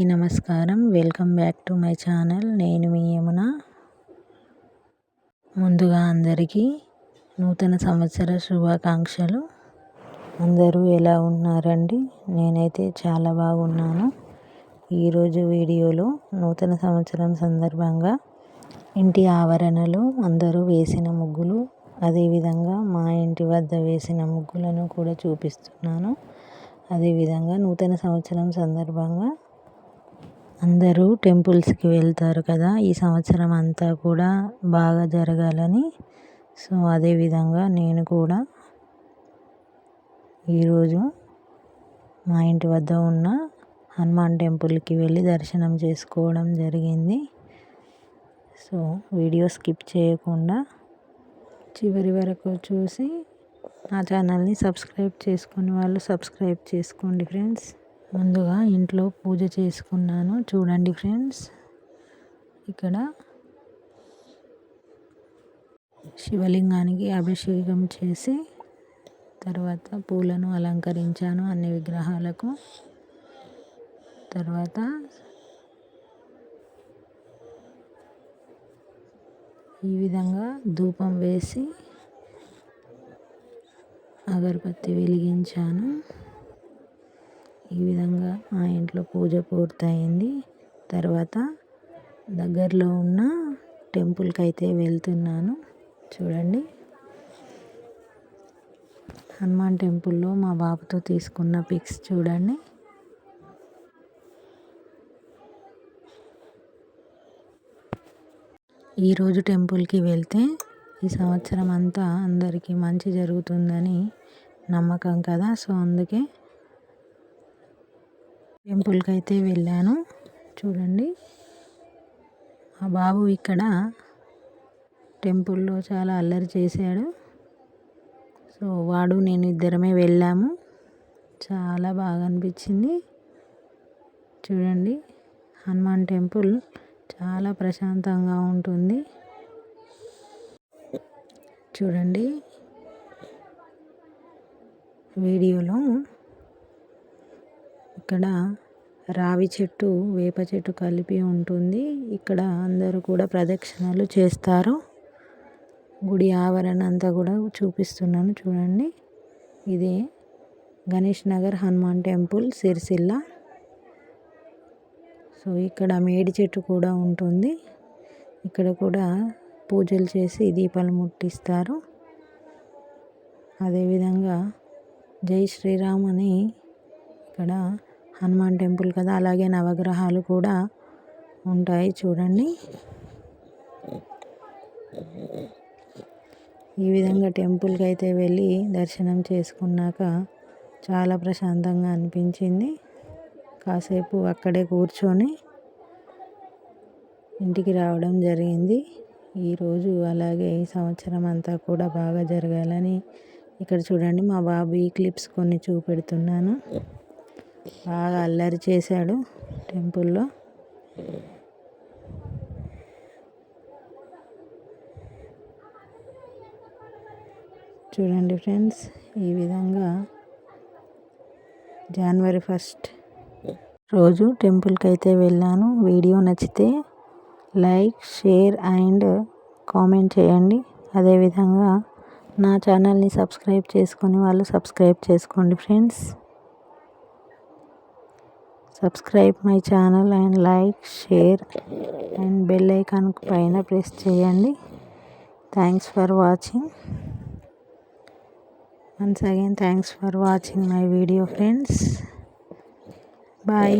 అందరికీ నమస్కారం. Welcome back to my channel. నేను మీ యమున. ముందుగా అందరికీ నూతన సంవత్సర శుభాకాంక్షలు. అందరూ ఎలా ఉన్నారండి? నేనైతే చాలా బాగున్నాను. ఈరోజు వీడియోలో నూతన సంవత్సరం సందర్భంగా ఇంటి ఆవరణలో అందరూ వేసిన ముగ్గులు, అదేవిధంగా మా ఇంటి వద్ద వేసిన ముగ్గులను కూడా చూపిస్తున్నాను. అదేవిధంగా నూతన సంవత్సరం సందర్భంగా అందరూ టెంపుల్స్కి వెళ్తారు కదా, ఈ సంవత్సరం అంతా కూడా బాగా జరగాలని. సో అదేవిధంగా నేను కూడా ఈరోజు మా ఇంటి వద్ద ఉన్న హనుమాన్ టెంపుల్కి వెళ్ళి దర్శనం చేసుకోవడం జరిగింది. సో వీడియో స్కిప్ చేయకుండా చివరి వరకు చూసి నా ఛానల్ని సబ్స్క్రైబ్ చేసుకుని వాళ్ళు సబ్స్క్రైబ్ చేసుకోండి ఫ్రెండ్స్. ముందుగా ఇంట్లో పూజ చేసుకున్నాను. చూడండి ఫ్రెండ్స్, ఇక్కడ శివలింగానికి అభిషేకం చేసి తర్వాత పూలను అలంకరించాను అన్ని విగ్రహాలకు. తర్వాత ఈ విధంగా ధూపం వేసి అగరబత్తి వెలిగించాను. ఈ విధంగా మా ఇంట్లో పూజ పూర్తయింది. తర్వాత దగ్గరలో ఉన్న టెంపుల్కి అయితే వెళ్తున్నాను. చూడండి, హనుమాన్ టెంపుల్లో మా బాబుతో తీసుకున్న పిక్స్ చూడండి. ఈరోజు టెంపుల్కి వెళ్తే ఈ సంవత్సరం అంతా అందరికీ మంచి జరుగుతుందని నమ్మకం కదా. సో అందుకే టెంపుల్కి అయితే వెళ్ళాను. చూడండి, ఆ బాబు ఇక్కడ టెంపుల్లో చాలా అల్లరి చేశాడు. సో వాడు నేను ఇద్దరమే వెళ్ళాము. చాలా బాగా అనిపించింది. చూడండి, హనుమాన్ టెంపుల్ చాలా ప్రశాంతంగా ఉంటుంది. చూడండి, వీడియోలో ఇక్కడ రావి చెట్టు, వేప చెట్టు కలిపి ఉంటుంది. ఇక్కడ అందరూ కూడా ప్రదక్షిణలు చేస్తారు. గుడి ఆవరణ అంతా కూడా చూపిస్తున్నాను. చూడండి, ఇదే గణేష్ నగర్ హనుమాన్ టెంపుల్, సిరిసిల్ల. సో ఇక్కడ మేడి చెట్టు కూడా ఉంటుంది. ఇక్కడ కూడా పూజలు చేసి దీపాలు ముట్టిస్తారు. అదేవిధంగా జై శ్రీరామ్ అని ఇక్కడ హనుమాన్ టెంపుల్ కదా, అలాగే నవగ్రహాలు కూడా ఉంటాయి. చూడండి, ఈ విధంగా టెంపుల్కి అయితే వెళ్ళి దర్శనం చేసుకున్నాక చాలా ప్రశాంతంగా అనిపించింది. కాసేపు అక్కడే కూర్చొని ఇంటికి రావడం జరిగింది. ఈరోజు అలాగే ఈ సంవత్సరం అంతా కూడా బాగా జరగాలని ఇక్కడ చూడండి, మా బాబు ఈ క్లిప్స్ కొన్ని చూపెడుతున్నాను. బాగా అల్లరి చేశాడు టెంపుల్లో. చూడండి ఫ్రెండ్స్, ఈ విధంగా జనవరి 1 రోజు టెంపుల్కి అయితే వెళ్ళాను. వీడియో నచ్చితే లైక్, షేర్ అండ్ కామెంట్ చేయండి. అదేవిధంగా నా ఛానల్ని సబ్స్క్రైబ్ చేసుకొని వాళ్ళు సబ్స్క్రైబ్ చేసుకోండి friends. Subscribe my channel and like, share and bell icon పైన ప్రెస్ చేయండి. Thanks for watching. Once again, thanks for watching my video friends. Bye.